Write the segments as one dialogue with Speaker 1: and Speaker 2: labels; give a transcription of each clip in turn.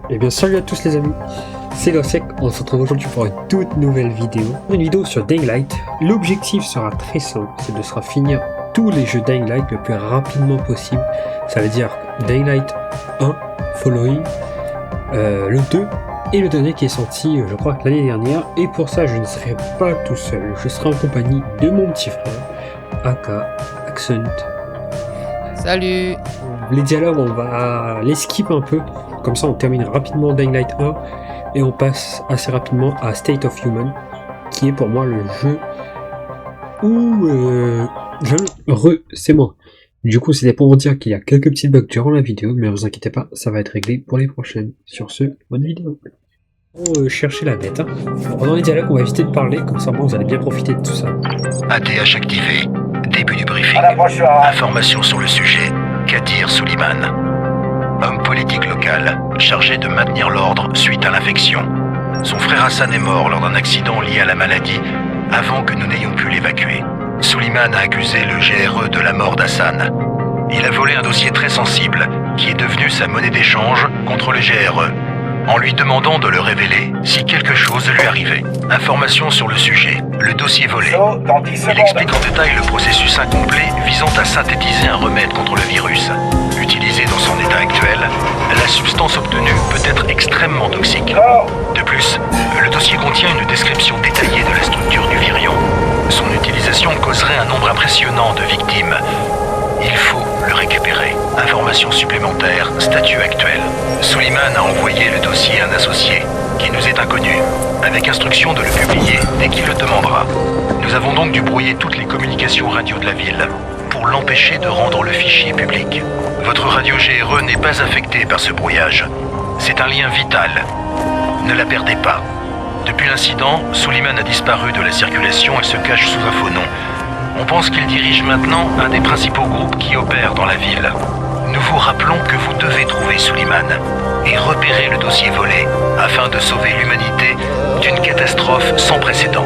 Speaker 1: Eh bien salut à tous les amis, c'est Losec, on se retrouve aujourd'hui pour une toute nouvelle vidéo. Une vidéo sur Dying Light. L'objectif sera très simple, c'est de se finir tous les jeux Dying Light le plus rapidement possible. Ça veut dire Dying Light 1, Following, le 2 et le dernier qui est sorti je crois l'année dernière. Et pour ça je ne serai pas tout seul, je serai en compagnie de mon petit frère, Aka, Accent.
Speaker 2: Salut.
Speaker 1: Les dialogues on va les skip un peu. Comme ça, on termine rapidement Dying Light 1 et on passe assez rapidement à State of Human, qui est pour moi le jeu où c'est moi. Du coup, c'était pour vous dire qu'il y a quelques petits bugs durant la vidéo, mais ne vous inquiétez pas, ça va être réglé pour les prochaines. Sur ce, bonne vidéo. Pour chercher la bête, pendant les dialogues, on va éviter de parler, comme ça, vous allez bien profiter de tout ça.
Speaker 3: ATH activé. Début du briefing. Information sur le sujet. Kadir Suleiman. Homme politique local, chargé de maintenir l'ordre suite à l'infection. Son frère Hassan est mort lors d'un accident lié à la maladie, avant que nous n'ayons pu l'évacuer. Suleiman a accusé le GRE de la mort d'Hassan. Il a volé un dossier très sensible, qui est devenu sa monnaie d'échange contre le GRE, en lui demandant de le révéler si quelque chose lui arrivait. Information sur le sujet, le dossier volé. Il explique en détail le processus incomplet visant à synthétiser un remède contre le virus. Utilisé dans son état actuel, la substance obtenue peut être extrêmement toxique. De plus, le dossier contient une description détaillée de la structure du virion. Son utilisation causerait un nombre impressionnant de victimes. Il faut le récupérer. Information supplémentaire, statut actuel. Suleiman a envoyé le dossier à un associé, qui nous est inconnu, avec instruction de le publier dès qu'il le demandera. Nous avons donc dû brouiller toutes les communications radio de la ville, pour l'empêcher de rendre le fichier public. Votre radio GRE n'est pas affectée par ce brouillage. C'est un lien vital. Ne la perdez pas. Depuis l'incident, Suleiman a disparu de la circulation et se cache sous un faux nom. On pense qu'il dirige maintenant un des principaux groupes qui opèrent dans la ville. Nous vous rappelons que vous devez trouver Suleiman et repérer le dossier volé afin de sauver l'humanité d'une catastrophe sans précédent.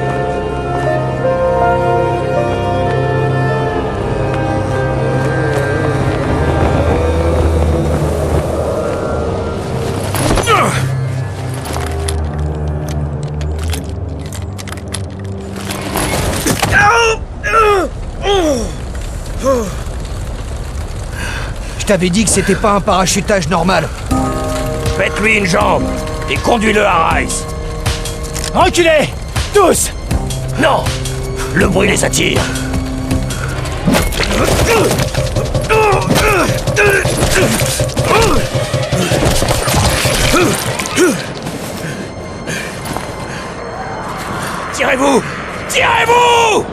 Speaker 4: Je t'avais dit que c'était pas un parachutage normal.
Speaker 5: Faites-lui une jambe et conduis-le à Rice.
Speaker 4: Reculez! Tous!
Speaker 5: Non! Le bruit les attire. Tirez-vous! Tirez-vous!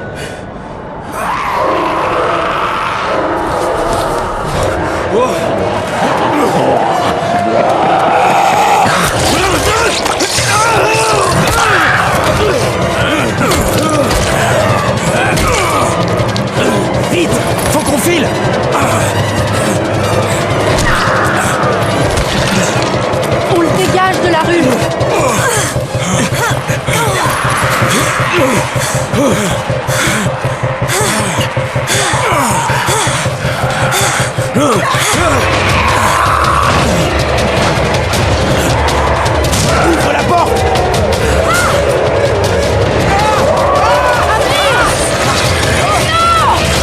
Speaker 4: Vite! Faut qu'on file!
Speaker 6: On le dégage de la rue!
Speaker 4: Ouvre la porte!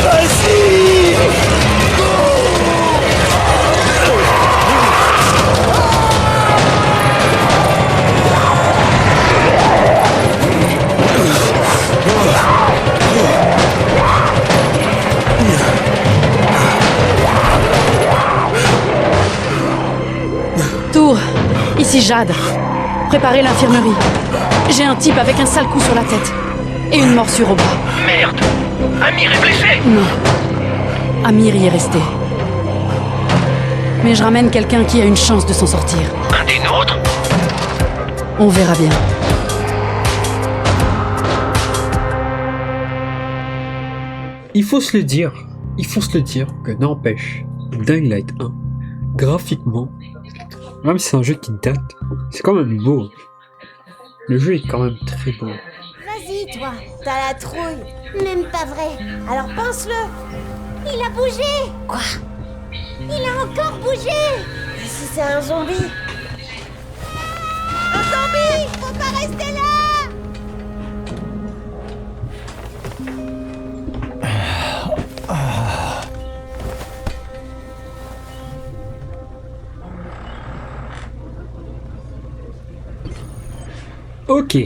Speaker 5: Vas-y!
Speaker 6: Tour, ici Jade. Préparez l'infirmerie. J'ai un type avec un sale coup sur la tête. Et une morsure au bras.
Speaker 5: Merde! Amir est blessé!
Speaker 6: Non. Amir y est resté. Mais je ramène quelqu'un qui a une chance de s'en sortir.
Speaker 5: Un des nôtres?
Speaker 6: On verra bien.
Speaker 1: Il faut se le dire que n'empêche, Dying Light 1, graphiquement, même si c'est un jeu qui date, c'est quand même beau. Le jeu est quand même très beau.
Speaker 7: Vas-y, toi, t'as la trouille. Même pas vrai. Alors pense-le. Il a bougé. Quoi? Il a encore bougé. Et si c'est un zombie?
Speaker 1: Ok.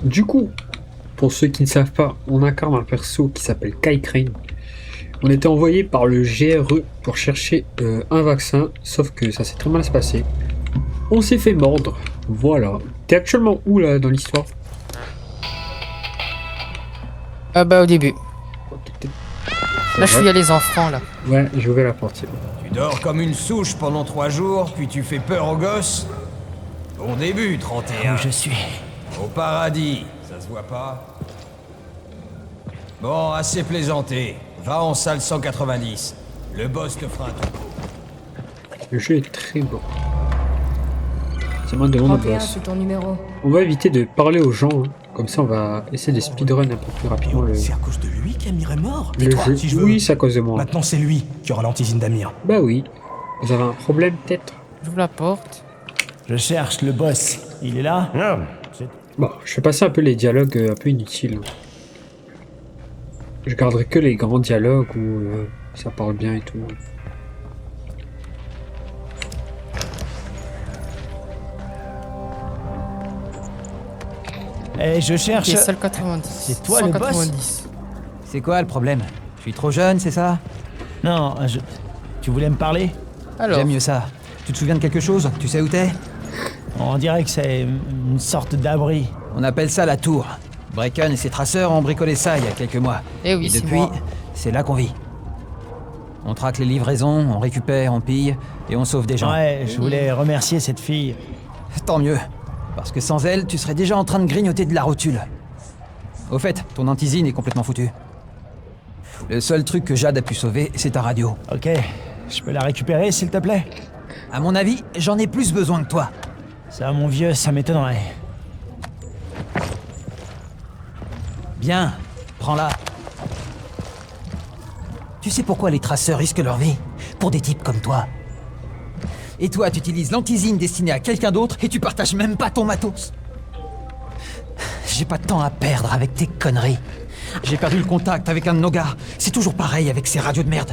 Speaker 1: Du coup, pour ceux qui ne savent pas, on incarne un perso qui s'appelle Kai Crane. On était envoyé par le GRE pour chercher un vaccin, sauf que ça s'est très mal passé. On s'est fait mordre. Voilà. T'es actuellement où là dans l'histoire?
Speaker 2: Ah bah au début.
Speaker 1: Ok,
Speaker 2: Là je suis à les enfants là.
Speaker 1: ouais, j'ai ouvert la porte. C'est bon.
Speaker 4: Tu dors comme une souche pendant 3 jours, puis tu fais peur aux gosses? Bon début, 31.
Speaker 5: Où je suis?
Speaker 4: Au paradis, ça se voit pas? Bon, assez plaisanté. Va en salle 190. Le boss te fera un tour.
Speaker 1: Le jeu est très beau. C'est moi de mon
Speaker 8: 31,
Speaker 1: boss.
Speaker 8: c'est ton numéro.
Speaker 1: On va éviter de parler aux gens, hein. Comme ça on va essayer de speedrun un peu plus rapidement le
Speaker 5: C'est à cause de lui qu'Amir est mort?
Speaker 1: jeu.
Speaker 5: Si je veux.
Speaker 1: Oui, c'est à cause de moi.
Speaker 5: Maintenant c'est lui qui aura l'antisine d'Amir.
Speaker 1: Bah oui. Vous avez un problème peut-être?
Speaker 2: J'ouvre la porte.
Speaker 5: Je cherche le boss. Il est là? Non.
Speaker 1: Bon, je vais passer un peu les dialogues un peu inutiles. Je garderai que les grands dialogues où ça parle bien et tout.
Speaker 5: Eh, je
Speaker 2: Ok,
Speaker 5: cherche...
Speaker 2: salle 90.
Speaker 5: C'est toi, le boss
Speaker 2: 190.
Speaker 4: C'est quoi le problème? Je suis trop jeune, c'est ça?
Speaker 5: Non, Tu voulais me parler?
Speaker 2: Alors,
Speaker 4: J'aime mieux ça. Tu te souviens de quelque chose? Tu sais où t'es?
Speaker 5: On dirait que c'est une sorte d'abri.
Speaker 4: On appelle ça la tour. Brecken et ses traceurs ont bricolé ça il y a quelques mois.
Speaker 2: eh oui,
Speaker 4: Et
Speaker 2: c'est
Speaker 4: depuis,
Speaker 2: moi.
Speaker 4: c'est là qu'on vit. On traque les livraisons, on récupère, on pille, et on sauve des gens.
Speaker 5: Ouais, je voulais remercier cette fille.
Speaker 4: Tant mieux. Parce que sans elle, tu serais déjà en train de grignoter de la rotule. Au fait, ton antisine est complètement foutue. Le seul truc que Jade a pu sauver, c'est ta radio.
Speaker 5: Ok, je peux la récupérer, s'il te plaît?
Speaker 4: À mon avis, j'en ai plus besoin que toi.
Speaker 5: Ça, mon vieux, ça m'étonnerait.
Speaker 4: Bien, prends-la. Tu sais pourquoi les traceurs risquent leur vie? Pour des types comme toi. Et toi, tu utilises l'antisine destinée à quelqu'un d'autre et tu partages même pas ton matos. J'ai pas de temps à perdre avec tes conneries. J'ai perdu le contact avec un de nos gars. C'est toujours pareil avec ces radios de merde.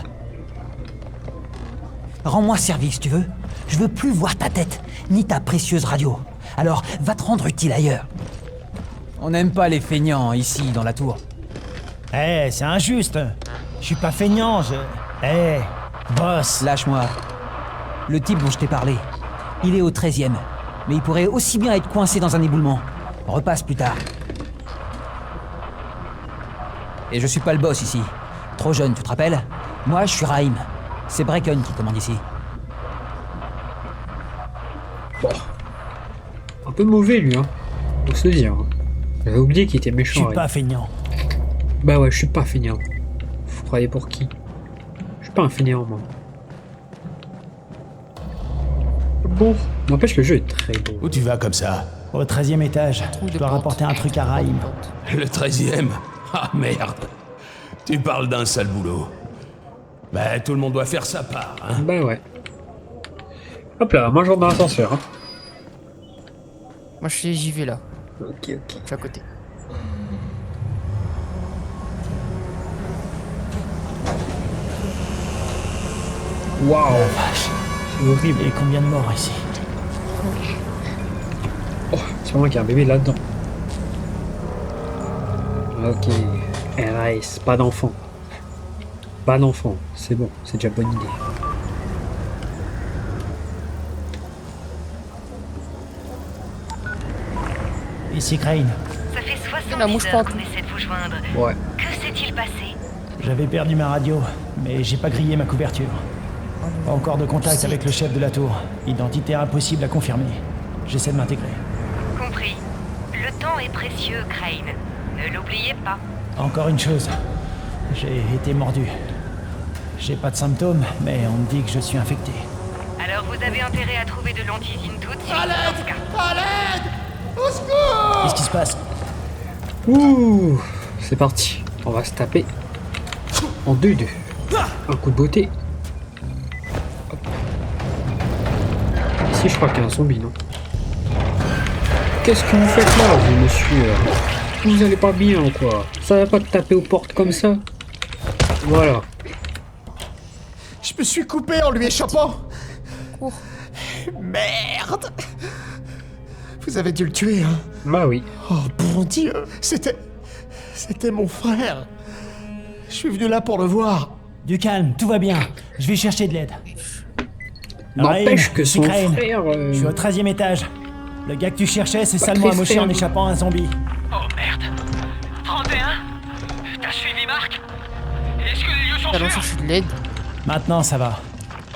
Speaker 4: Rends-moi service, tu veux? Je veux plus voir ta tête, ni ta précieuse radio. Alors, va te rendre utile ailleurs. On n'aime pas les feignants ici, dans la tour.
Speaker 5: Eh, c'est injuste. Je suis pas feignant, Eh, boss.
Speaker 4: Lâche-moi. Le type dont je t'ai parlé, il est au 13e. Mais il pourrait aussi bien être coincé dans un éboulement. Repasse plus tard. Et je suis pas le boss ici. Trop jeune, tu te rappelles? Moi, je suis Raïm. C'est Brecken qui commande ici.
Speaker 1: Un peu mauvais lui, hein. Faut se dire. Hein. J'avais oublié qu'il était
Speaker 5: Je
Speaker 1: méchant.
Speaker 5: suis
Speaker 1: ouais.
Speaker 5: pas feignant.
Speaker 1: Bah ouais, je suis pas fainéant. Vous croyez pour qui? Je suis pas un fainéant moi. Bon, n'empêche le jeu est très beau.
Speaker 9: Où tu vas comme ça?
Speaker 5: Au 13e étage,
Speaker 2: Trou
Speaker 5: je
Speaker 2: de
Speaker 5: dois
Speaker 2: porte.
Speaker 5: rapporter un truc à Raïm.
Speaker 9: Le 13e? Ah merde. Tu parles d'un sale boulot. Bah tout le monde doit faire sa part, hein.
Speaker 1: Bah ouais. Hop là, moi je rentre dans l'ascenseur. Hein.
Speaker 2: Moi j'y vais là.
Speaker 1: Ok, ok.
Speaker 2: Je suis à côté.
Speaker 1: Waouh, c'est horrible.
Speaker 5: Et combien de morts ici?
Speaker 1: Oh, c'est vraiment qu'il y a un bébé là-dedans. Ok. RS, pas d'enfant. Pas d'enfant, c'est bon, c'est déjà bonne idée.
Speaker 5: Ici Crane.
Speaker 10: Ça fait 70
Speaker 2: La mouche
Speaker 10: heures
Speaker 2: pente.
Speaker 10: qu'on essaie de vous joindre.
Speaker 1: Ouais.
Speaker 10: Que s'est-il passé?
Speaker 5: J'avais perdu ma radio, mais j'ai pas grillé ma couverture. Pas encore de contact avec le chef de la tour. Identité impossible à confirmer. J'essaie de m'intégrer.
Speaker 10: Compris. Le temps est précieux, Crane. Ne l'oubliez pas.
Speaker 5: Encore une chose. J'ai été mordu. J'ai pas de symptômes, mais on me dit que je suis infecté.
Speaker 10: Alors vous avez intérêt à trouver de l'antisine tout de suite. dans ce cas.
Speaker 5: Qu'est-ce qui se passe?
Speaker 1: Ouh, c'est parti. On va se taper en 2-2. Un coup de beauté. Hop. Ici, je crois qu'il y a un zombie, non? Qu'est-ce que vous faites là, vous, monsieur? Vous allez pas bien ou quoi? Ça va pas te taper aux portes comme ça? Voilà.
Speaker 11: Je me suis coupé en lui échappant.
Speaker 2: Cours.
Speaker 11: Merde. Vous avez dû le tuer, hein?
Speaker 1: Bah oui.
Speaker 11: Oh, bon Dieu! C'était mon frère! Je suis venu là pour le voir!
Speaker 5: Du calme, tout va bien. Je vais chercher de l'aide.
Speaker 1: N'empêche
Speaker 5: Raïm,
Speaker 1: que
Speaker 5: c'est
Speaker 1: son
Speaker 5: Crane.
Speaker 1: frère...
Speaker 5: Je suis au 13e étage. Le gars que tu cherchais s'est
Speaker 1: Pas
Speaker 5: salement
Speaker 1: très
Speaker 5: amoché
Speaker 1: frère,
Speaker 5: en
Speaker 1: lui.
Speaker 5: échappant à un zombie.
Speaker 10: Oh merde. 31? T'as suivi Marc? Est-ce que les lieux sont
Speaker 2: Allons
Speaker 10: sûrs?
Speaker 2: chercher de l'aide.
Speaker 5: Maintenant, ça va.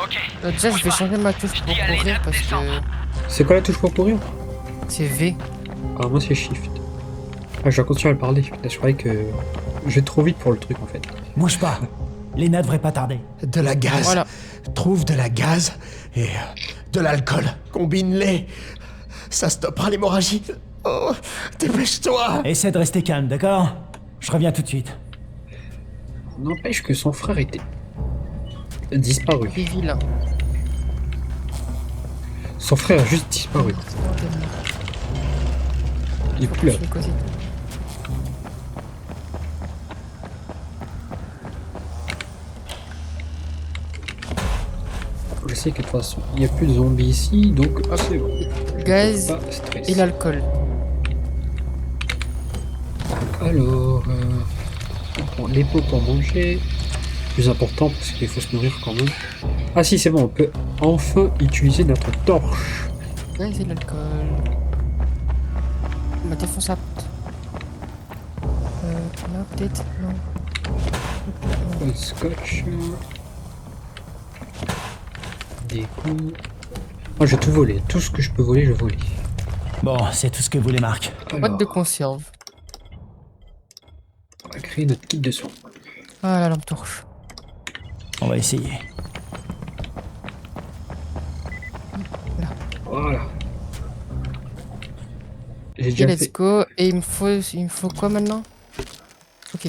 Speaker 10: Ok.
Speaker 2: Déjà, je vais changer ma touche pour courir parce que
Speaker 1: C'est quoi la touche pour courir?
Speaker 2: c'est V.
Speaker 1: Ah, moi c'est Shift. Ah, je vais continuer à le parler. Putain, je croyais que... Je vais trop vite pour le truc, en fait.
Speaker 5: Bouge pas. Léna devrait pas tarder.
Speaker 11: De la gaz.
Speaker 2: Voilà.
Speaker 11: Trouve de la gaz et de l'alcool. Combine-les. Ça stoppera l'hémorragie. Oh, dépêche-toi.
Speaker 5: Essaie de rester calme, d'accord? Je reviens tout de suite.
Speaker 1: N'empêche que son frère était... disparu.
Speaker 2: Il est vilain.
Speaker 1: Son frère a juste disparu. Il est plus là.
Speaker 2: C'est quoi, c'est tout.
Speaker 1: Je sais que de toute façon, il n'y a plus de zombies ici, donc ah, c'est bon.
Speaker 2: Gaz
Speaker 1: Pas stress.
Speaker 2: et l'alcool.
Speaker 1: Alors, on prend les pots pour manger. Plus important parce qu'il faut se nourrir quand même. Ah si, c'est bon, on peut enfin utiliser notre torche.
Speaker 2: Gaz et l'alcool. On va défoncer la porte. Là, peut-être. Non.
Speaker 1: Le scotch. Des coups. Ah, je vais tout voler. Tout ce que je peux voler, je vole.
Speaker 5: Bon, c'est tout ce que voulait Marc.
Speaker 2: Boîte de conserve.
Speaker 1: On va créer notre kit de soins.
Speaker 2: Ah, la lampe torche.
Speaker 5: On va essayer.
Speaker 1: Voilà. J'ai
Speaker 2: Ok,
Speaker 1: déjà
Speaker 2: let's
Speaker 1: fait.
Speaker 2: go. Et il me faut quoi maintenant? Ok.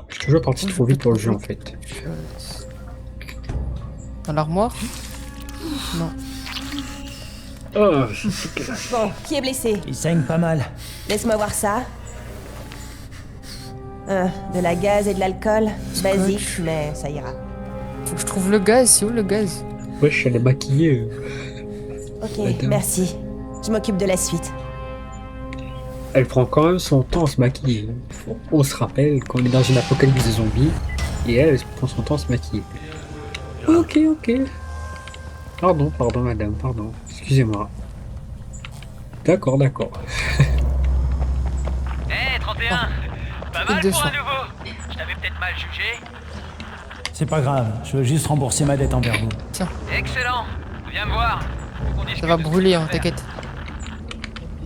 Speaker 1: Je suis toujours parti trop vite pour le jeu en fait.
Speaker 2: Dans l'armoire? Non.
Speaker 1: Oh, c'est que là.
Speaker 7: Bon, qui est blessé?
Speaker 5: Il saigne pas mal.
Speaker 7: Laisse-moi voir ça. De la gaz et de l'alcool. Basique, mais ça ira.
Speaker 2: Faut que je trouve le gaz. C'est où le gaz?
Speaker 1: Ouais, je suis allé maquiller.
Speaker 7: Ok,
Speaker 1: Madame.
Speaker 7: merci. Je m'occupe de la suite.
Speaker 1: Elle prend quand même son temps à se maquiller. On se rappelle qu'on est dans une apocalypse de zombies et elle prend son temps à se maquiller. Ok, ok. Pardon, madame, pardon. Excusez-moi. D'accord, d'accord.
Speaker 10: Hé, 31! Pas mal
Speaker 2: 200.
Speaker 10: pour un nouveau! Je t'avais peut-être mal jugé.
Speaker 5: C'est pas grave, je veux juste rembourser ma dette envers vous.
Speaker 10: Excellent! Viens me voir. Faut qu'on discute
Speaker 2: Ça va
Speaker 10: de ce
Speaker 2: brûler,
Speaker 10: qu'on
Speaker 2: hein,
Speaker 10: peut faire.
Speaker 2: t'inquiète.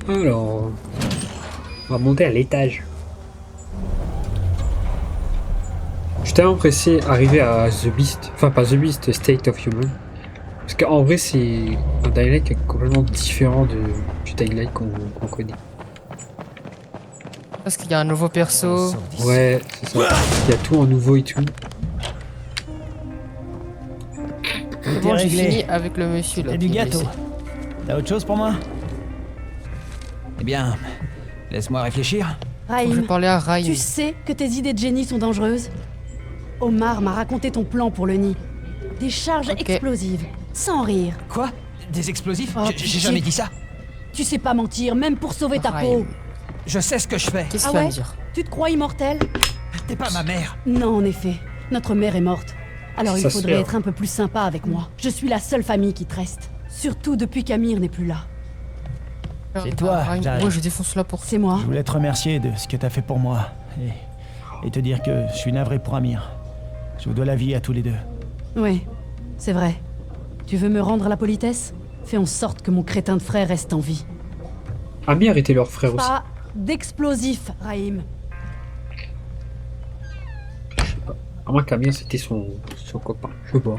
Speaker 1: Alors, on va monter à l'étage. Je suis tellement pressé d'arriver à The Beast, enfin pas The Beast, State of Human. Parce qu'en vrai, c'est un Dying Light qui est complètement différent du Dying Light qu'on connaît.
Speaker 2: Parce qu'il y a un nouveau perso.
Speaker 1: Ouais, c'est ça. Il y a tout en nouveau et tout.
Speaker 2: C'est bon, j'ai
Speaker 5: réglé.
Speaker 2: fini avec le monsieur là.
Speaker 5: T'as du
Speaker 2: qui est
Speaker 5: gâteau.
Speaker 2: blessé.
Speaker 5: T'as autre chose pour moi?
Speaker 4: Eh bien, laisse-moi réfléchir.
Speaker 2: Faut que je
Speaker 6: Raïm,
Speaker 2: parlais à Ryan.
Speaker 6: tu sais que tes idées de génie sont dangereuses? Omar m'a raconté ton plan pour le nid. Des charges
Speaker 2: Ok.
Speaker 6: explosives, sans rire.
Speaker 4: Quoi? Des explosifs?
Speaker 6: Oh,
Speaker 4: J'ai
Speaker 6: pitié.
Speaker 4: jamais dit ça.
Speaker 6: Tu sais pas mentir, même pour sauver ta
Speaker 2: Raïm.
Speaker 6: peau.
Speaker 4: Je sais ce que je fais.
Speaker 2: Qu'est-ce
Speaker 6: Ah
Speaker 2: qu'il va
Speaker 6: ouais?
Speaker 2: me dire?
Speaker 6: Tu te crois immortel?
Speaker 4: T'es pas ma mère.
Speaker 6: Non, en effet. Notre mère est morte. Alors
Speaker 1: Ça
Speaker 6: il
Speaker 1: se
Speaker 6: faudrait
Speaker 1: fait,
Speaker 6: être un peu plus sympa avec moi. Je suis la seule famille qui te reste. Surtout depuis qu'Amir n'est plus là.
Speaker 5: C'est toi,
Speaker 2: Ryan.
Speaker 5: Jared.
Speaker 2: Ouais, je défonce la porte.
Speaker 6: C'est moi.
Speaker 5: Je voulais te remercier de ce que t'as fait pour moi. Et te dire que je suis navré pour Amir. Je vous dois la vie à tous les deux.
Speaker 6: Oui, c'est vrai. Tu veux me rendre la politesse? Fais en sorte que mon crétin de frère reste en vie.
Speaker 1: Amir était leur frère aussi.
Speaker 6: Pas d'explosifs, Raïm.
Speaker 1: À moins qu'Amir c'était son copain, je sais pas.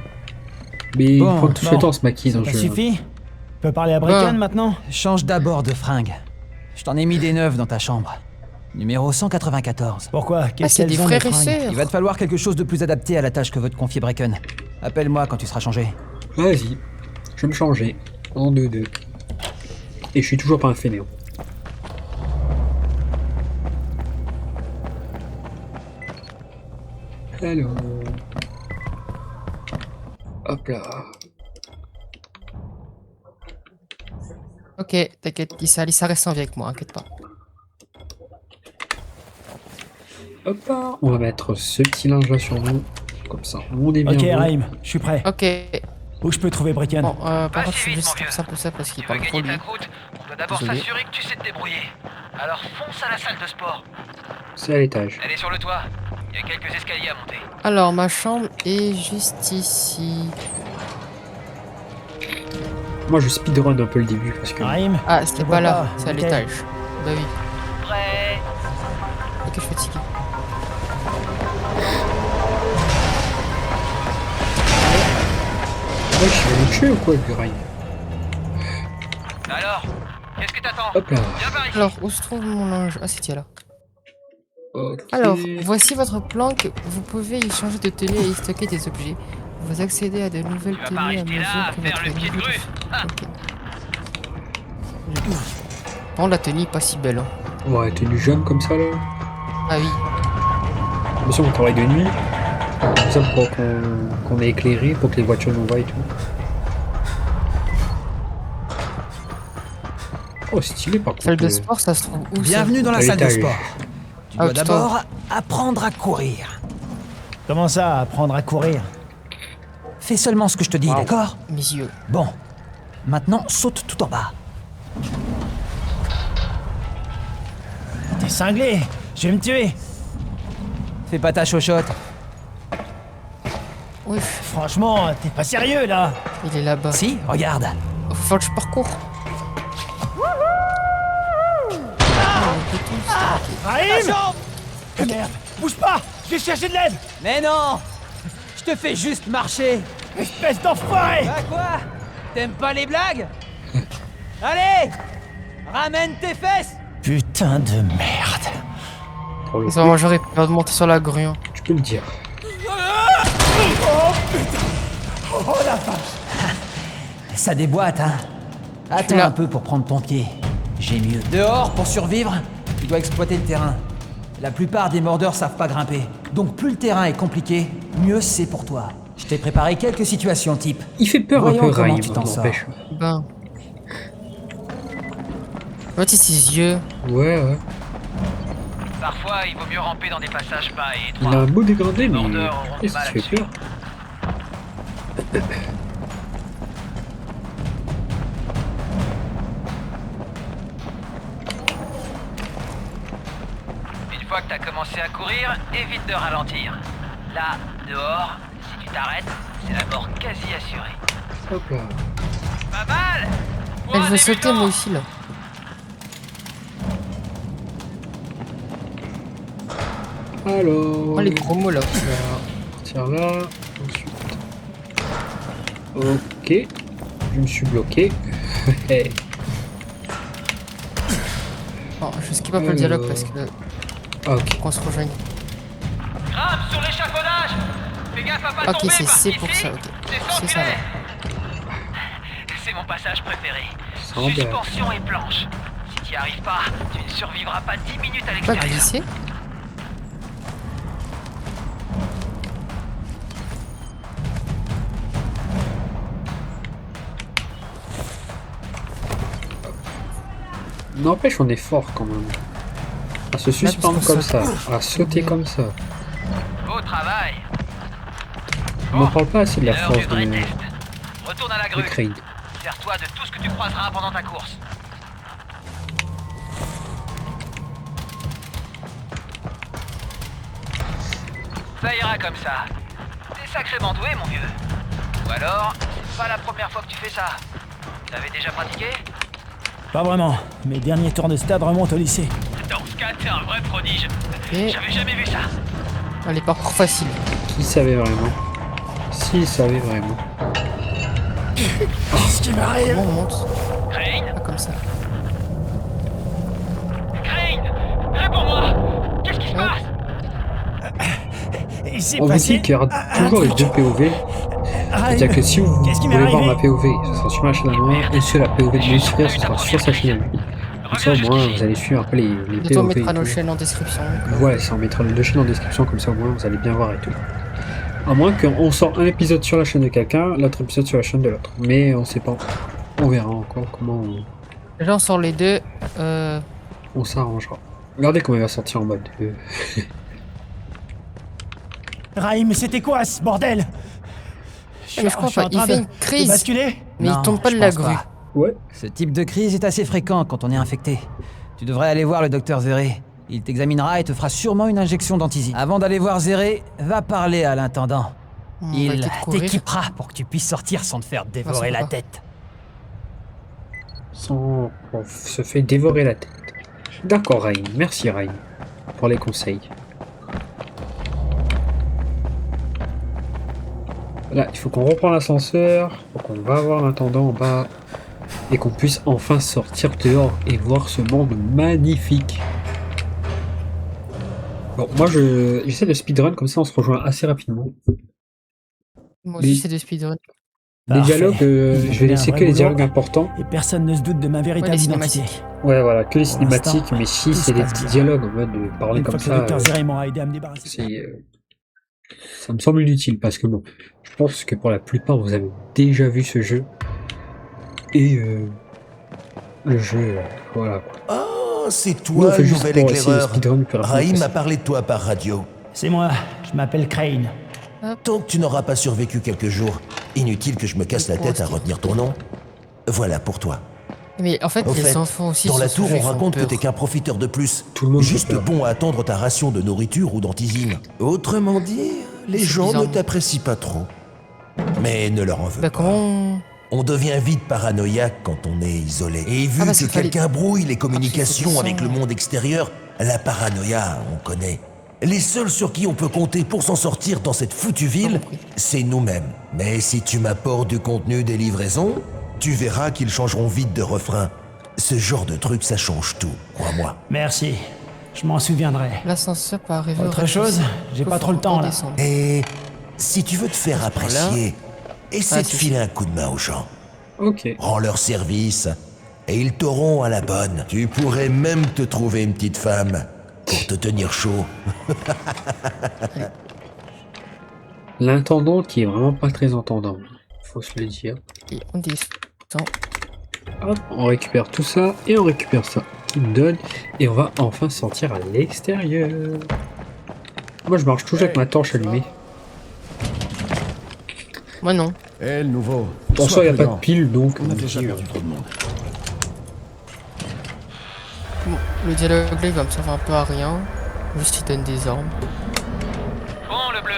Speaker 1: Mais
Speaker 5: Bon,
Speaker 1: prend tout
Speaker 5: bon.
Speaker 1: ce temps à se maquiller dans
Speaker 5: Ça
Speaker 1: le jeu.
Speaker 5: suffit? Tu peux parler à Brecken
Speaker 2: Ah.
Speaker 5: maintenant?
Speaker 4: Change d'abord de fringue. Je t'en ai mis des neuves dans ta chambre. Numéro 194.
Speaker 5: Pourquoi?
Speaker 2: Ah,
Speaker 5: Qu'est-ce
Speaker 2: c'est des
Speaker 5: qu'elles ont, mes
Speaker 2: frères et
Speaker 5: fringues?
Speaker 2: sœurs.
Speaker 4: Il va te falloir quelque chose de plus adapté à la tâche que veut te confier Brecken. Appelle-moi quand tu seras changé.
Speaker 1: Vas-y, je vais me changer. En 2-2. Et je suis toujours pas un fainéant. Alors. Hop là.
Speaker 2: Ok, t'inquiète, Lisa reste en vie avec moi, inquiète pas.
Speaker 1: Hop là. On va mettre ce petit linge là sur nous. Comme ça, on est bien.
Speaker 5: Ok,
Speaker 1: bon.
Speaker 5: Raïm, je suis prêt.
Speaker 2: Ok.
Speaker 5: Où je peux trouver Bricken?
Speaker 2: Bon, par
Speaker 10: Pas
Speaker 2: contre,
Speaker 10: si
Speaker 2: je vais
Speaker 10: vite,
Speaker 2: juste
Speaker 10: mon vieux.
Speaker 2: faire un peu ça parce qu'il
Speaker 10: Tu veux
Speaker 2: parle trop
Speaker 10: gagner
Speaker 2: lui.
Speaker 10: ta croûte, on doit d'abord
Speaker 2: Désolé.
Speaker 10: s'assurer que tu sais te débrouiller. Alors fonce à la salle de sport.
Speaker 1: C'est à l'étage.
Speaker 10: Elle est sur le toit. Il y a quelques escaliers à monter.
Speaker 2: Alors, ma chambre est juste ici.
Speaker 1: Moi je speedrun un peu le début parce que.
Speaker 5: Raïm?
Speaker 2: Ah, c'était
Speaker 5: Je
Speaker 2: pas
Speaker 5: vois
Speaker 2: là,
Speaker 5: pas,
Speaker 2: c'est à
Speaker 5: ok.
Speaker 2: l'étage. Bah oui.
Speaker 10: Prêt.
Speaker 2: Ok, je suis fatigué.
Speaker 1: Ouais, je vais le tuer ou quoi, le Raïm?
Speaker 10: Alors, qu'est-ce que t'attends?
Speaker 1: Hop là.
Speaker 10: Viens par ici.
Speaker 2: Alors, où se trouve mon linge? Ah, c'est là.
Speaker 1: Ok.
Speaker 2: Alors, voici votre planque. Vous pouvez y changer de tenue et y stocker des objets. Vous accédez à de nouvelles
Speaker 10: Tu vas pas
Speaker 2: tenues à
Speaker 10: rester
Speaker 2: mesure
Speaker 10: là à
Speaker 2: que
Speaker 10: faire
Speaker 2: votre
Speaker 10: le pied de
Speaker 2: niveau
Speaker 10: grue. Ah.
Speaker 2: Ok. Bon, la tenue est pas si belle. Hein.
Speaker 1: Ouais, tenue jaune comme ça là.
Speaker 2: Ah oui.
Speaker 1: Bien sûr, on travaille de nuit. Comme ça pour qu'on est éclairé, pour que les voitures nous voient et tout. Oh, stylé par contre.
Speaker 2: Salle de sport, ça se trouve où ça?
Speaker 4: Bienvenue dans la
Speaker 1: À
Speaker 4: salle de
Speaker 1: l'étage.
Speaker 4: sport. Tu
Speaker 2: Ah,
Speaker 4: dois
Speaker 2: putain.
Speaker 4: d'abord apprendre à courir.
Speaker 5: Comment ça, apprendre à courir?
Speaker 4: Fais seulement ce que je te dis,
Speaker 2: Wow.
Speaker 4: d'accord?
Speaker 2: Mes yeux.
Speaker 4: Bon. Maintenant, saute tout en bas.
Speaker 5: T'es cinglé. Je vais me tuer.
Speaker 4: Fais pas ta chochotte.
Speaker 2: Oui,
Speaker 5: Franchement, t'es pas sérieux, là.
Speaker 2: il est là-bas.
Speaker 4: Si, regarde.
Speaker 2: Faut faire que je parcours.
Speaker 5: Raïm! Ah, merde. Bouge pas. Je vais chercher de l'aide.
Speaker 4: Mais non! Je te fais juste marcher.
Speaker 5: Espèce d'enfoiré.
Speaker 4: Bah quoi? T'aimes pas les blagues? Allez! Ramène tes fesses!
Speaker 5: Putain de merde.
Speaker 1: Pour le
Speaker 2: Ça va, j'aurais peur de monter sur la grue. Hein.
Speaker 1: tu peux le dire.
Speaker 5: Oh la vache.
Speaker 4: Ça déboîte, hein? Attends
Speaker 2: là.
Speaker 4: un peu pour prendre ton pied. J'ai mieux. Dehors, pour survivre, tu dois exploiter le terrain. La plupart des mordeurs savent pas grimper. Donc plus le terrain est compliqué, mieux c'est pour toi. Je t'ai préparé quelques situations type.
Speaker 1: Il fait peur
Speaker 4: Voyons
Speaker 1: un peu,
Speaker 4: comment
Speaker 1: Raïm,
Speaker 4: tu t'en sors.
Speaker 1: n'empêche.
Speaker 2: Ben. Regarde ses yeux.
Speaker 1: Ouais.
Speaker 10: Parfois, il vaut mieux ramper dans des passages bas et
Speaker 1: Il a
Speaker 10: étroits.
Speaker 1: un beau dégradé, mais.
Speaker 10: Mordeurs auront du
Speaker 1: Qu'est-ce
Speaker 10: mal
Speaker 1: qui fait
Speaker 10: là-dessus.
Speaker 1: peur?
Speaker 10: Une fois que t'as commencé à courir, évite de ralentir. Là, dehors, si tu t'arrêtes, c'est la mort quasi assurée.
Speaker 1: Hop là.
Speaker 10: Pas mal. Pour
Speaker 2: Elle
Speaker 10: un
Speaker 2: veut sauter
Speaker 10: débutant.
Speaker 2: moi aussi là.
Speaker 1: Alors.
Speaker 2: Oh les gros mots là.
Speaker 1: Tiens là. Ensuite. Ok. Je me suis bloqué.
Speaker 2: Bon, je skip un peu le dialogue parce que
Speaker 1: Ah, ok.
Speaker 2: qu'on se rejoigne.
Speaker 10: Grimpe sur l'échafaudage. Fais gaffe à pas
Speaker 2: Ok,
Speaker 10: tomber
Speaker 2: c'est
Speaker 10: par
Speaker 2: C pour
Speaker 10: ici.
Speaker 2: ça, ok.
Speaker 10: C'est
Speaker 2: C'est ça,
Speaker 10: sanctuaire. C'est mon passage préféré.
Speaker 1: Ça va bien.
Speaker 10: Suspension et planche. Si t'y arrives pas, tu ne survivras pas 10 minutes à
Speaker 2: Pas
Speaker 10: l'extérieur.
Speaker 2: glisser.
Speaker 1: N'empêche, on est fort quand même. À se suspendre
Speaker 2: parce qu'on
Speaker 1: comme ça,
Speaker 2: saute.
Speaker 1: à sauter comme ça.
Speaker 10: Beau travail.
Speaker 1: On n'en parle pas assez de la
Speaker 10: L'heure
Speaker 1: force
Speaker 10: du vrai
Speaker 1: de
Speaker 10: test. Retourne à la grue.
Speaker 1: Kraid.
Speaker 10: Sers-toi de tout ce que tu croiseras pendant ta course. Ça ira comme ça. T'es sacrément doué, mon vieux. Ou alors, c'est pas la première fois que tu fais ça. T'avais déjà pratiqué?
Speaker 5: Pas vraiment. Mes derniers tours de stade remontent au lycée.
Speaker 10: Dans ce cas, t'es un vrai prodige.
Speaker 2: Et
Speaker 10: J'avais jamais vu ça.
Speaker 2: allez, parcours facile.
Speaker 1: Qui savait vraiment? S'il savait vraiment.
Speaker 5: Qu'est-ce qui m'arrive?
Speaker 2: Comment on monte?
Speaker 10: Crane?
Speaker 2: Pas comme ça.
Speaker 10: Crane! Réponds-moi! Qu'est-ce qui se
Speaker 2: Ouais.
Speaker 10: passe?
Speaker 5: Il s'est
Speaker 1: On vous
Speaker 5: passé
Speaker 1: dit qu'il y aura
Speaker 5: un
Speaker 1: toujours les
Speaker 5: truc.
Speaker 1: deux POV.
Speaker 5: Raïm,
Speaker 1: C'est-à-dire que si vous
Speaker 5: qu'est-ce qui m'est
Speaker 1: voulez voir ma
Speaker 5: arrivé?
Speaker 1: POV, ce sera sur ma chaîne à moi, et sur la POV de mon frère, ce sera sur sa chaîne à lui. Comme ça, au moins, vous allez suivre un peu les
Speaker 2: Bientôt on
Speaker 1: POV.
Speaker 2: mettra
Speaker 1: et
Speaker 2: nos
Speaker 1: tout.
Speaker 2: chaînes en description.
Speaker 1: Ouais, ça, on mettra les deux chaînes en description, comme ça, au moins, vous allez bien voir et tout. À moins qu'on sort un épisode sur la chaîne de quelqu'un, l'autre épisode sur la chaîne de l'autre. Mais on sait pas. On verra encore comment
Speaker 2: Déjà, on sort les deux.
Speaker 1: On s'arrangera. Regardez comment il va sortir en mode.
Speaker 5: Raïm, mais c'était quoi ce bordel?
Speaker 2: Mais je crois pas, il fait une
Speaker 5: de
Speaker 2: crise.
Speaker 5: basculer?
Speaker 2: Mais
Speaker 4: Non,
Speaker 2: il tombe pas
Speaker 4: je
Speaker 2: de la
Speaker 4: pense
Speaker 2: grue.
Speaker 4: pas.
Speaker 1: Ouais.
Speaker 4: Ce type de crise est assez fréquent quand on est infecté. Tu devrais aller voir le docteur Zéré. Il t'examinera et te fera sûrement une injection d'antisine. Avant d'aller voir Zéré, va parler à l'intendant.
Speaker 2: On va
Speaker 4: Il
Speaker 2: essayer de courir.
Speaker 4: t'équipera pour que tu puisses sortir sans te faire dévorer
Speaker 2: ça va
Speaker 4: la
Speaker 2: pas.
Speaker 4: tête.
Speaker 1: On se fait dévorer la tête. D'accord, Rain. Merci, Rain, pour les conseils. Là, il faut qu'on reprenne l'ascenseur, faut qu'on va voir l'intendant en bas, et qu'on puisse enfin sortir dehors et voir ce monde magnifique. Bon, moi j'essaie de speedrun, comme ça on se rejoint assez rapidement.
Speaker 2: Moi aussi, c'est de speedrun.
Speaker 1: Les
Speaker 5: Parfait.
Speaker 1: dialogues, je vais
Speaker 5: J'ai
Speaker 1: laisser
Speaker 5: un
Speaker 1: que
Speaker 5: vrai
Speaker 1: les
Speaker 5: boulot.
Speaker 1: dialogues importants.
Speaker 5: Et personne ne se doute de ma véritable
Speaker 2: les
Speaker 5: identité.
Speaker 2: cinématiques.
Speaker 1: Ouais, voilà, que les
Speaker 5: Pour
Speaker 1: cinématiques,
Speaker 5: l'instant,
Speaker 1: mais si
Speaker 5: tout
Speaker 1: c'est
Speaker 5: se
Speaker 1: des
Speaker 5: passe
Speaker 1: petits
Speaker 5: bien.
Speaker 1: dialogues en mode de parler
Speaker 5: Une
Speaker 1: comme
Speaker 5: fois que le
Speaker 1: ça,
Speaker 5: docteur Zéré m'aura aidé à me débarrasser.
Speaker 1: ça me semble inutile parce que bon, je pense que pour la plupart vous avez déjà vu ce jeu et le jeu, voilà.
Speaker 3: Oh, c'est
Speaker 1: Nous, on
Speaker 3: toi
Speaker 1: fait
Speaker 3: le
Speaker 1: juste
Speaker 3: nouvel
Speaker 1: pour essayer de
Speaker 3: éclaireur.
Speaker 1: speedrun le plus rapidement
Speaker 3: Raïm m'a
Speaker 1: possible.
Speaker 3: parlé de toi par radio.
Speaker 5: C'est moi, je m'appelle Crane.
Speaker 3: Tant que tu n'auras pas survécu quelques jours, inutile que je me casse la tête à retenir ton nom. Voilà pour toi.
Speaker 2: Mais en fait,
Speaker 3: Au
Speaker 2: les
Speaker 3: fait,
Speaker 2: enfants aussi.
Speaker 3: dans la
Speaker 2: sur ce
Speaker 3: tour,
Speaker 2: jeu,
Speaker 3: on
Speaker 2: ils font
Speaker 3: raconte que
Speaker 2: peur.
Speaker 3: t'es qu'un profiteur de plus.
Speaker 1: Tout le monde
Speaker 3: Juste
Speaker 1: fait peur.
Speaker 3: bon à attendre ta ration de nourriture ou d'antisine. Autrement dit, les
Speaker 2: C'est
Speaker 3: gens
Speaker 2: bizarre.
Speaker 3: ne t'apprécient pas trop. Mais ne leur en veux
Speaker 2: Bah,
Speaker 3: pas.
Speaker 2: comment.
Speaker 3: On devient vite paranoïaque quand on est isolé. Et vu
Speaker 2: parce
Speaker 3: que
Speaker 2: qu'il fallait-
Speaker 3: quelqu'un brouille les
Speaker 2: Ah,
Speaker 3: communications
Speaker 2: c'était ça.
Speaker 3: avec le monde extérieur, la paranoïa, on connaît. Les seuls sur qui on peut compter pour s'en sortir dans cette foutue ville, c'est nous-mêmes. Mais si tu m'apportes du contenu des livraisons, tu verras qu'ils changeront vite de refrain. Ce genre de truc, ça change tout, crois-moi.
Speaker 5: Merci, je m'en souviendrai.
Speaker 2: L'ascenseur peut arriver. au
Speaker 5: Autre
Speaker 2: rez-de-chaussée.
Speaker 5: chose? J'ai pas
Speaker 2: Faut
Speaker 5: trop le temps, là.
Speaker 2: descendre.
Speaker 3: Et si tu veux te faire apprécier, essaie
Speaker 2: Ah,
Speaker 3: de
Speaker 2: si,
Speaker 3: filer un coup de main aux gens.
Speaker 1: Ok.
Speaker 3: Rends leur service et ils t'auront à la bonne. Tu pourrais même te trouver une petite femme pour te tenir chaud.
Speaker 1: L'intendant qui est vraiment pas très entendant, faut se le dire.
Speaker 2: Et on descend.
Speaker 1: Hop, on récupère tout ça et on récupère ça qui me donne et on va enfin sortir à l'extérieur. Moi je marche toujours avec ma torche allumée.
Speaker 2: Moi non.
Speaker 8: Eh, le nouveau.
Speaker 1: En soi il n'y a pas de pile donc
Speaker 8: On a déjà perdu trop de monde.
Speaker 2: Bon, le dialogue là il va me servir un peu à rien. Juste il donne des armes.
Speaker 10: Bon, le bleu.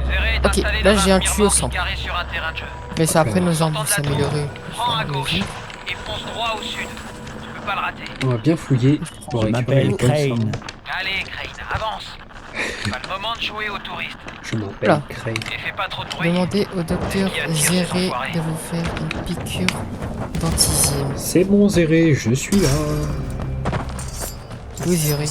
Speaker 10: Zéré est
Speaker 2: Ok,
Speaker 10: installé
Speaker 2: là,
Speaker 10: dans
Speaker 2: j'ai un
Speaker 10: mur
Speaker 2: tuyau
Speaker 10: mort
Speaker 2: sans.
Speaker 10: carré sur un terrain de jeu.
Speaker 2: Mais c'est après nos armes vont
Speaker 10: Sortant de la
Speaker 2: s'améliorer.
Speaker 10: tour, prends à gauche et fonce droit au sud. Tu peux pas le rater.
Speaker 1: on va bien fouiller pour
Speaker 5: Je
Speaker 1: récupérer
Speaker 5: m'appelle
Speaker 1: les pommes,
Speaker 5: Crane.
Speaker 10: Allez, Crane, avance. C'est pas le moment de jouer aux touristes.
Speaker 1: ça. Je m'appelle
Speaker 2: Là.
Speaker 1: Crane.
Speaker 10: Et fais pas trop de bruit.
Speaker 2: Demandez au docteur
Speaker 10: Qui attire ces
Speaker 2: Zéré
Speaker 10: enfoirés
Speaker 2: de vous faire une piqûre d'antisine.
Speaker 1: C'est bon Zéré, je suis là.
Speaker 2: Oui, Zéré.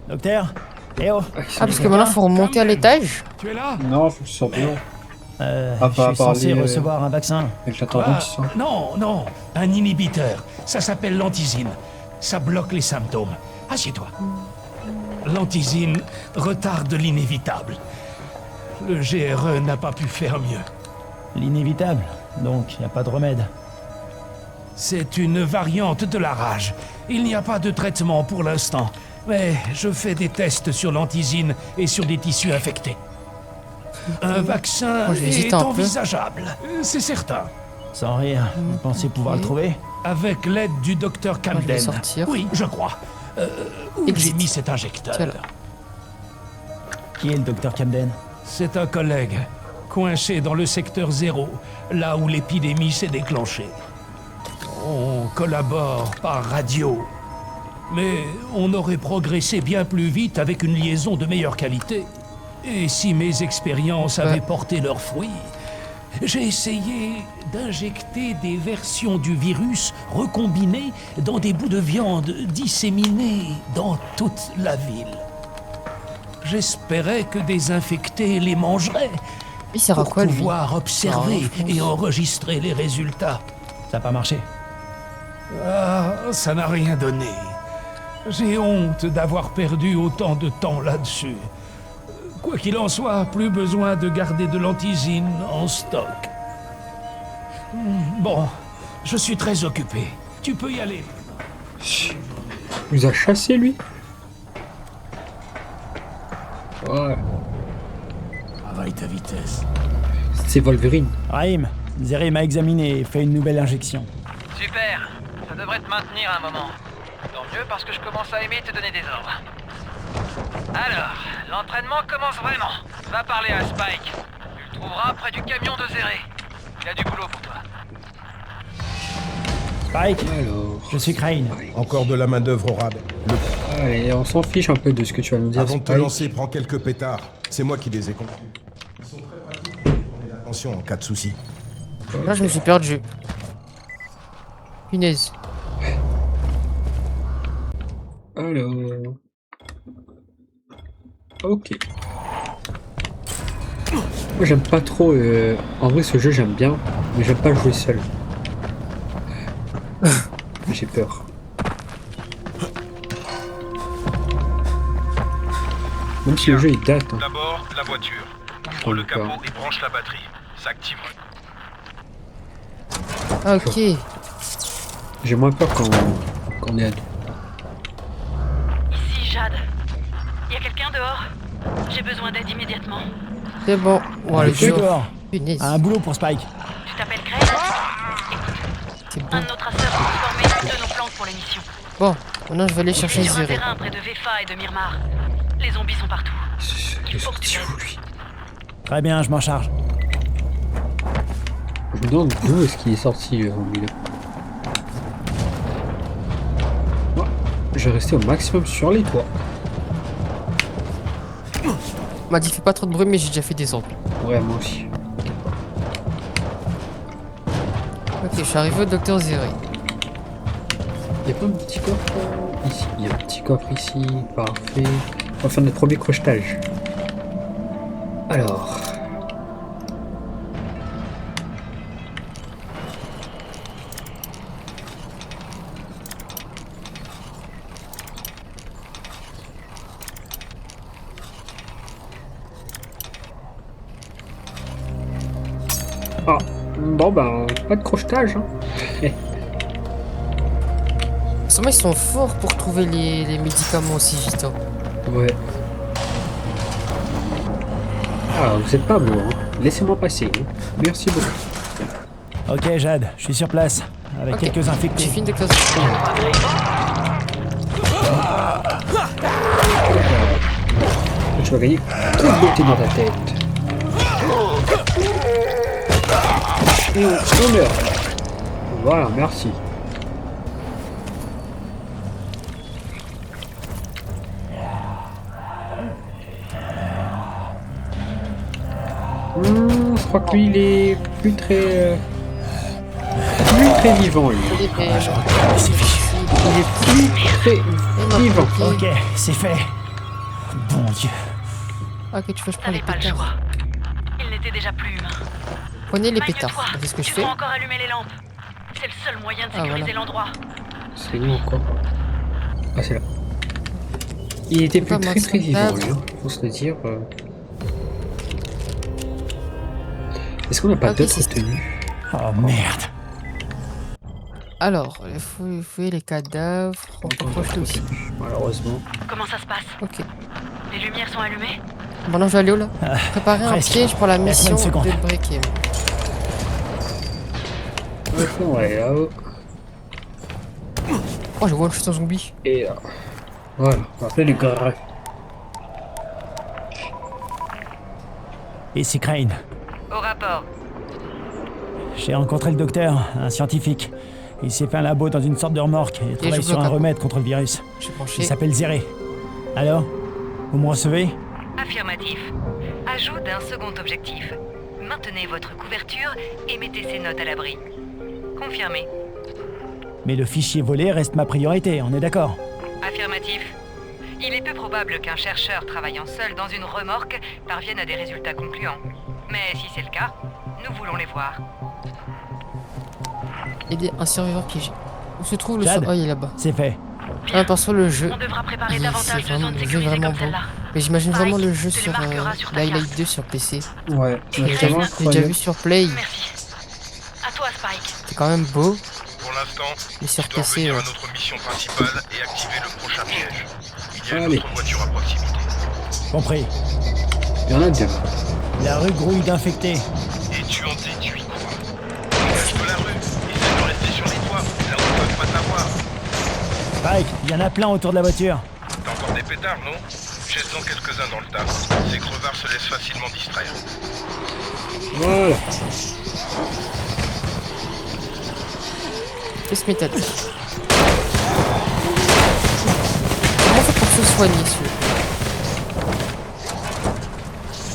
Speaker 5: Docteur? Eh oh!
Speaker 2: Ah, parce que maintenant faut remonter à l'étage.
Speaker 5: Tu es là?
Speaker 1: Non, faut que je sorte bien.
Speaker 5: Je
Speaker 1: pas
Speaker 5: suis censé
Speaker 1: parler,
Speaker 5: recevoir un vaccin.
Speaker 1: Avec l'intendant qui sort.
Speaker 12: Non, non, un inhibiteur. Ça s'appelle l'antisine. Ça bloque les symptômes. Assieds-toi. L'antisine retarde l'inévitable. Le GRE n'a pas pu faire mieux.
Speaker 5: L'inévitable, donc y a pas de remède.
Speaker 12: C'est une variante de la rage. Il n'y a pas de traitement pour l'instant. Mais je fais des tests sur l'antisine et sur des tissus infectés. Un vaccin
Speaker 2: Moi, j'hésite
Speaker 12: est
Speaker 2: un peu.
Speaker 12: envisageable, c'est certain.
Speaker 5: Sans rire, vous pensez pouvoir le trouver?
Speaker 12: Avec l'aide du docteur
Speaker 2: Moi, je vais
Speaker 12: Camden.
Speaker 2: sortir.
Speaker 12: Oui, je crois. Où
Speaker 2: Exit.
Speaker 12: j'ai mis cet injecteur?
Speaker 2: Tiens là.
Speaker 5: Qui est le docteur Camden?
Speaker 12: C'est un collègue, coincé dans le secteur 0, là où l'épidémie s'est déclenchée. On collabore par radio. Mais on aurait progressé bien plus vite avec une liaison de meilleure qualité. Et si mes expériences avaient porté leurs fruits, j'ai essayé d'injecter des versions du virus recombinées dans des bouts de viande disséminés dans toute la ville. J'espérais que des infectés les mangeraient
Speaker 2: Il sert à
Speaker 12: pour
Speaker 2: quoi lui?
Speaker 12: pouvoir observer
Speaker 2: Ah, je pense.
Speaker 12: et enregistrer les résultats.
Speaker 5: Ça a pas marché.
Speaker 12: Ah, ça n'a rien donné. J'ai honte d'avoir perdu autant de temps là-dessus. Quoi qu'il en soit, plus besoin de garder de l'antisine en stock. Bon, Je suis très occupé. Tu peux y aller.
Speaker 1: Il nous a chassé, lui. Ouais.
Speaker 8: Travaille ta vitesse.
Speaker 1: C'est Wolverine.
Speaker 5: Raïm, Zéré m'a examiné et fait une nouvelle injection.
Speaker 10: Super, ça devrait te maintenir un moment. Tant mieux parce que je commence à aimer te donner des ordres. Alors, l'entraînement commence vraiment. Va parler à Spike. Tu le trouveras près du camion de Zéré. Il a du boulot pour toi.
Speaker 5: Spike,
Speaker 1: Alors.
Speaker 5: je suis Crane.
Speaker 8: Encore de la main-d'œuvre au rabais.
Speaker 1: Allez, on s'en fiche un peu de ce que tu vas nous dire.
Speaker 8: Avant de te
Speaker 1: Spike.
Speaker 8: lancer, prends quelques pétards. C'est moi qui les ai conçus. Ils sont très pratiques pour tourner l'attention en cas de souci.
Speaker 2: Là, je me suis perdu. Punaise.
Speaker 1: Alors. Ok. Moi j'aime pas trop. En vrai, ce jeu j'aime bien, mais j'aime pas jouer seul. J'ai peur. Même si le jeu il date. Hein.
Speaker 13: D'abord, la voiture. Ouvre le capot et branche la batterie. Ça active.
Speaker 2: Ok.
Speaker 1: J'ai moins peur quand on est à deux.
Speaker 6: Ici, Jade. Y a quelqu'un dehors? J'ai besoin d'aide immédiatement.
Speaker 2: C'est bon. Bon, allez,
Speaker 5: Je suis dehors.
Speaker 2: Punaise.
Speaker 5: Un boulot pour Spike.
Speaker 6: Tu t'appelles Crane?
Speaker 2: C'est bon.
Speaker 6: Un de nos traceurs transformés de nos planques pour l'émission.
Speaker 2: Bon, maintenant je vais aller chercher
Speaker 6: Sur un
Speaker 2: Zéré.
Speaker 6: terrain près de Vefa et de Myrmar. Les zombies sont partout. Il faut que tu m'aides.
Speaker 5: Très bien, je m'en charge.
Speaker 1: Je me demande d'où est-ce qu'il est sorti lui là. Moi, je vais rester au maximum sur les toits.
Speaker 2: M'a dit fais pas trop de bruit mais j'ai déjà fait des ordres.
Speaker 1: Ouais, moi aussi.
Speaker 2: Ok, je suis arrivé au docteur Zéré.
Speaker 1: Y'a pas un petit coffre ici? Il y a un petit coffre ici, parfait. On va faire notre premier crochetage. Alors. Ah, bon ben, pas de crochetage. Hein.
Speaker 2: Sûrement ils sont forts pour trouver les médicaments aussi vite. Hein.
Speaker 1: Ouais. Ah, vous êtes pas beau, hein. Laissez-moi passer. Hein. Merci beaucoup.
Speaker 5: Ok, Jade, je suis sur place. Avec
Speaker 2: Ok.
Speaker 5: quelques
Speaker 2: J'ai
Speaker 5: infectés.
Speaker 2: fini de classe.
Speaker 1: Tu vas gagner toute beauté dans ta tête. Et on meurt. Voilà, merci. Je crois que lui il est plus très vivant lui. Il est plus très vivant.
Speaker 5: Ok, c'est fait. Bon Dieu.
Speaker 2: Ok, tu veux je prends les
Speaker 6: T'avais pas le
Speaker 2: pétards.
Speaker 6: choix. Il n'était déjà plus humain.
Speaker 2: Prenez les
Speaker 6: M'inquiète-toi,
Speaker 2: pétards. C'est ce que je
Speaker 6: il
Speaker 2: fais.
Speaker 6: faut encore allumer les lampes. C'est le seul moyen de
Speaker 2: Ah,
Speaker 6: sécuriser
Speaker 2: voilà.
Speaker 6: l'endroit.
Speaker 1: C'est où encore? Ah c'est là. Il était plus
Speaker 2: Pas
Speaker 1: très
Speaker 2: moi,
Speaker 1: très
Speaker 2: ça.
Speaker 1: vivant lui, hein. Faut se le dire. Est-ce qu'on n'a pas
Speaker 2: Ok,
Speaker 1: d'autres
Speaker 2: c'est-
Speaker 1: tenues?
Speaker 5: Oh merde.
Speaker 2: Alors, il faut fouiller les cadavres. On peut projeter aussi.
Speaker 1: Malheureusement.
Speaker 6: Comment ça se passe?
Speaker 2: Ok.
Speaker 6: Les lumières sont allumées?
Speaker 2: Maintenant je vais aller où là? Préparer un
Speaker 5: presque.
Speaker 2: piège pour la
Speaker 5: Il y a combien
Speaker 2: mission
Speaker 5: de secondes
Speaker 2: de Breaking.
Speaker 1: Ouais, là-haut.
Speaker 2: Oh, je vois une chose en zombie.
Speaker 1: Et là. Voilà, on va faire du gras.
Speaker 5: Et c'est Crane.
Speaker 10: Au rapport.
Speaker 5: J'ai rencontré le docteur, un scientifique. Il s'est fait un labo dans une sorte de remorque et travaille
Speaker 2: je
Speaker 5: sur
Speaker 2: bloque
Speaker 5: un
Speaker 2: un
Speaker 5: remède contre le virus.
Speaker 2: J'ai branché.
Speaker 5: Il s'appelle Zéré. Alors? Vous me recevez?
Speaker 14: Affirmatif. Ajout d'un second objectif. Maintenez votre couverture et mettez ces notes à l'abri. Confirmé.
Speaker 5: Mais le fichier volé reste ma priorité, on est d'accord?
Speaker 14: Affirmatif. Il est peu probable qu'un chercheur travaillant seul dans une remorque parvienne à des résultats concluants. Mais si c'est le cas, nous voulons les voir.
Speaker 2: Aider un surviveur piégé. Où se trouve le
Speaker 5: Jade,
Speaker 2: Oh, il est là-bas.
Speaker 5: C'est fait.
Speaker 2: Ah, parce le jeu.
Speaker 6: On devra préparer
Speaker 2: il-
Speaker 6: davantage
Speaker 2: c'est
Speaker 6: de
Speaker 2: vraiment,
Speaker 6: zones
Speaker 2: le jeu est
Speaker 6: sécurisées
Speaker 2: vraiment
Speaker 6: comme
Speaker 2: bon.
Speaker 6: celle-là.
Speaker 2: Mais j'imagine vraiment le jeu
Speaker 6: te les
Speaker 2: sur
Speaker 6: marquera sur ta
Speaker 2: Light
Speaker 6: carte.
Speaker 2: 2 sur PC.
Speaker 1: Ouais,
Speaker 2: J'ai déjà vu sur Play.
Speaker 14: À toi, Spike.
Speaker 2: C'est quand même beau.
Speaker 13: Pour l'instant,
Speaker 2: Mais sur
Speaker 13: tu dois
Speaker 2: PC,
Speaker 13: revenir à notre mission principale et activer le prochain piège. Il y a une
Speaker 1: Allez.
Speaker 13: autre voiture à proximité.
Speaker 5: Compris.
Speaker 1: Il y en a déjà.
Speaker 5: La rue grouille d'infectés.
Speaker 13: Et tu en déduis quoi? Reste la rue, essaie de rester sur les toits, là où ils peuvent pas t'avoir.
Speaker 5: Spike, il y en a plein autour de la voiture.
Speaker 13: T'as encore des pétards, non? Jette-en quelques-uns dans le tas. Ces crevards se laissent facilement distraire.
Speaker 1: Voilà.
Speaker 2: Pièce métallique. Comment on fait pour se soigner, celui-là?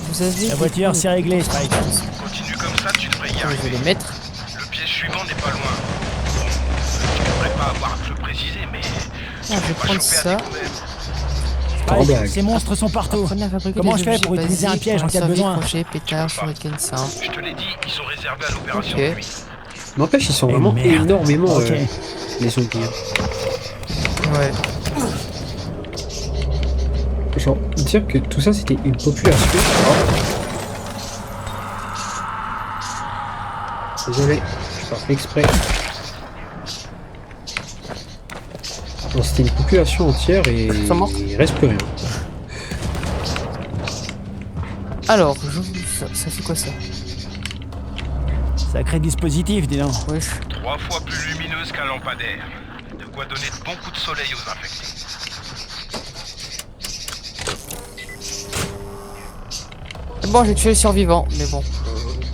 Speaker 2: Vous avez...
Speaker 5: La voiture, c'est réglé, Spike.
Speaker 13: Continue comme ça, tu devrais y
Speaker 2: Je vais
Speaker 13: arriver.
Speaker 2: les mettre.
Speaker 13: Le piège suivant n'est pas loin. Bon, tu devrais pas avoir à te le préciser, mais...
Speaker 2: Je vais prendre ça.
Speaker 5: Spike, ces monstres sont partout.
Speaker 2: Apprenez à fabriquer
Speaker 5: Comment
Speaker 2: des
Speaker 5: je fais
Speaker 2: objets
Speaker 5: pour utiliser un
Speaker 2: basiques,
Speaker 5: piège en cas de
Speaker 2: incendie,
Speaker 5: besoin?
Speaker 2: crochet, pétard, shuriken simple.
Speaker 13: Je te l'ai dit, ils sont réservés à l'opération
Speaker 2: Ok.
Speaker 13: de nuit.
Speaker 1: N'empêche, ils sont vraiment
Speaker 5: merde.
Speaker 1: énormément
Speaker 5: Ok.
Speaker 1: les zombies. Hein.
Speaker 2: Ouais.
Speaker 1: Genre, dire que tout ça c'était une population. Désolé, je pas fait exprès. Non, c'était une population entière et il reste plus rien.
Speaker 2: Alors, ça fait quoi ça?
Speaker 5: Sacré dispositif, dis donc.
Speaker 2: Wesh.
Speaker 13: 3 fois plus lumineuse qu'un lampadaire. De quoi donner de bons coups de soleil aux infectés.
Speaker 2: Bon, j'ai tué les survivants, mais bon.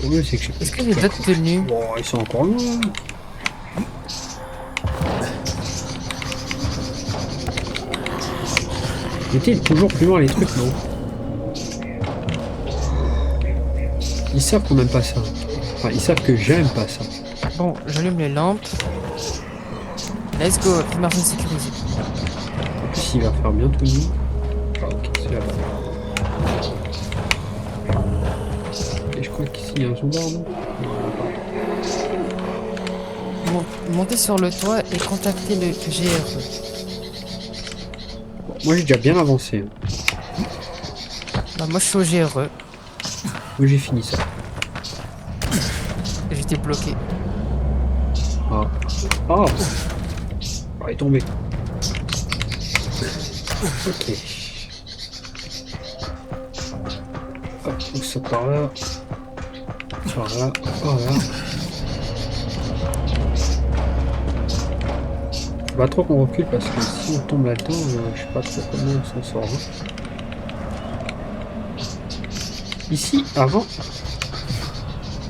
Speaker 1: Le mieux c'est que j'ai.
Speaker 2: Est-ce qu'il y a d'autres tenues?
Speaker 1: Bon, ils sont encore loin. Mettez toujours plus loin les trucs, non? Ils savent qu'on aime pas ça. Enfin, ils savent que j'aime pas ça.
Speaker 2: Bon, j'allume les lampes. Let's go, primaire zone sécurisée.
Speaker 1: En plus, il va faire bientôt nuit. Ah, ok, c'est là-bas. Et je crois qu'ici il y a un zombard, non?
Speaker 2: Montez sur le toit et contactez le GRE.
Speaker 1: Bon, moi j'ai déjà bien avancé.
Speaker 2: Bah, moi je suis au GRE.
Speaker 1: Moi j'ai fini ça.
Speaker 2: J'étais bloqué.
Speaker 1: Ah. Ah. Oh, il est tombé. Ok. Hop, on saute par là. Par là. Par là. Faut pas trop qu'on recule parce que si on tombe là-dedans, je sais pas trop comment on s'en sort. Ici, avant,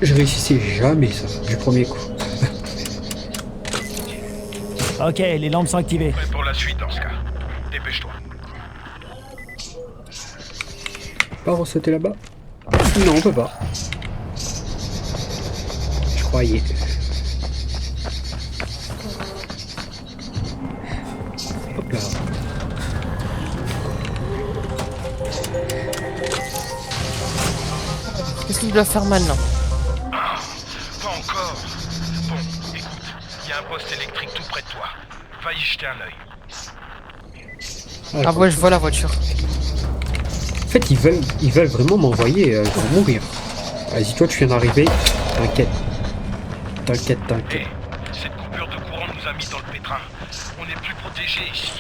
Speaker 1: je réussissais jamais ça, du premier coup.
Speaker 5: Ok, les lampes sont activées.
Speaker 13: Prêt pour la suite dans ce cas. Dépêche-toi.
Speaker 1: Pas ressauter là-bas? Non, on peut pas. Je croyais. Hop là.
Speaker 2: Qu'est-ce que je dois faire maintenant?
Speaker 13: Pas encore. Bon, écoute, il y a un poste électrique tout près de toi. Va y jeter un œil.
Speaker 2: Ah ouais, je vois la voiture.
Speaker 1: En fait, ils veulent vraiment m'envoyer pour mourir. Vas-y, toi, tu viens d'arriver. T'inquiète. T'inquiète.
Speaker 13: Cette coupure de courant nous a mis dans le pétrin. On est plus protégés ici.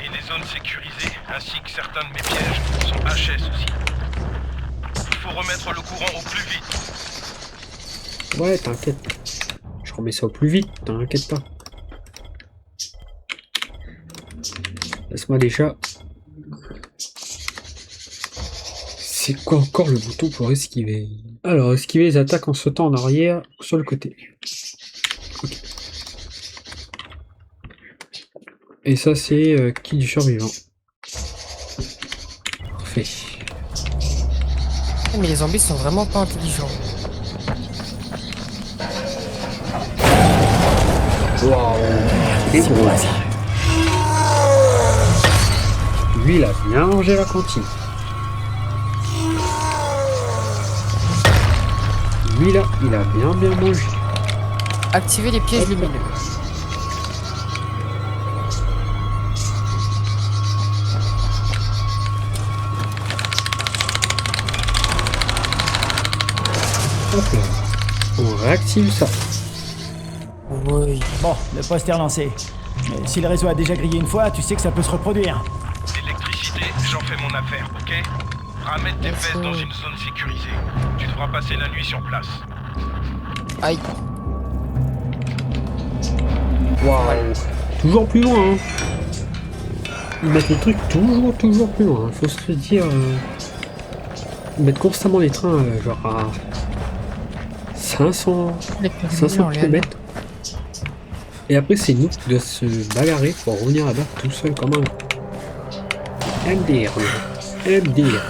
Speaker 13: Et les zones sécurisées, ainsi que certains de mes pièges, sont HS aussi. Il faut remettre le courant au plus vite.
Speaker 1: Ouais, t'inquiète. Je remets ça au plus vite, t'inquiète pas. Laisse-moi déjà... C'est quoi encore le bouton pour esquiver? Alors, esquiver les attaques en sautant en arrière sur le côté. Ok. Et ça, c'est kit du survivant. Parfait.
Speaker 2: Mais les zombies sont vraiment pas intelligents.
Speaker 1: Waouh. C'est gros. Lui, il a bien mangé la cantine. Lui là, il a bien mangé.
Speaker 2: Activez les pièges lumineux.
Speaker 1: Hop là. Voilà. réactive ça.
Speaker 2: Oui.
Speaker 5: Bon, le poste est relancé. Mais si le réseau a déjà grillé une fois, tu sais que ça peut se reproduire.
Speaker 13: L'électricité, j'en fais mon affaire, ok? Ramène tes fesses dans une zone sécurisée. Tu devras passer la nuit sur place.
Speaker 2: Aïe.
Speaker 1: Waouh. Toujours plus loin, hein. Ils mettent les trucs toujours plus loin. Faut se le dire. Ils mettent constamment les trains genre à 500 km. Et après c'est nous qui doit se bagarrer pour revenir là-bas tout seul comme un MDR. MDR.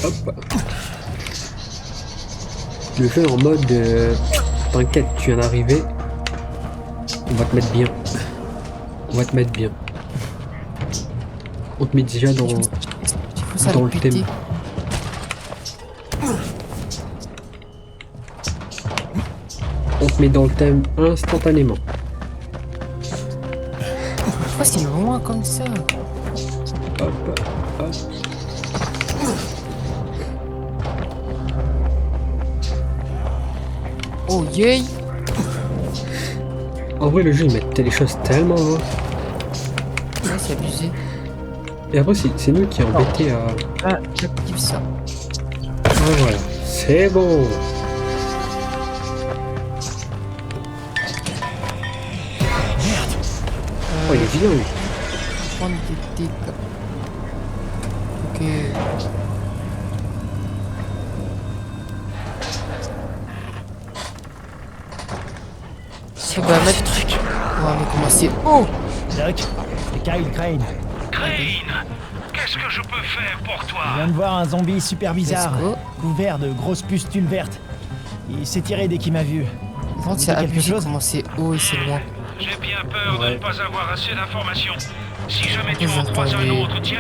Speaker 1: Hop. Le jeu en mode t'inquiète, tu viens d'arriver. On va te mettre bien. On va te mettre bien. On te met déjà dans le thème. On te met dans le thème instantanément.
Speaker 2: Pourquoi c'est loin comme ça?
Speaker 1: Hop, hop.
Speaker 2: Oh yeah.
Speaker 1: En vrai, le jeu, ils mettent les choses tellement loin.
Speaker 2: Ouais, c'est abusé.
Speaker 1: Et après, c'est nous qui embêtés à...
Speaker 2: Ah, j'active ça.
Speaker 1: Ah voilà, c'est bon. Oh, il est vilain, lui.
Speaker 2: Prendre des dégâts. Ok. Ça va mettre le truc. On va commencer. Oh!
Speaker 5: Doc, c'est Kyle Crane.
Speaker 13: Crane, qu'est-ce que je peux faire pour toi?
Speaker 5: Je viens de voir un zombie super bizarre,
Speaker 2: Let's go.
Speaker 5: couvert de grosses pustules vertes. Il s'est tiré dès qu'il m'a vu.
Speaker 2: Par contre, c'est abusé comment c'est haut et c'est loin.
Speaker 13: J'ai bien peur de ne pas avoir assez d'informations. Si jamais tu
Speaker 2: Vous
Speaker 13: en croises un
Speaker 2: entendez-
Speaker 13: autre, tiens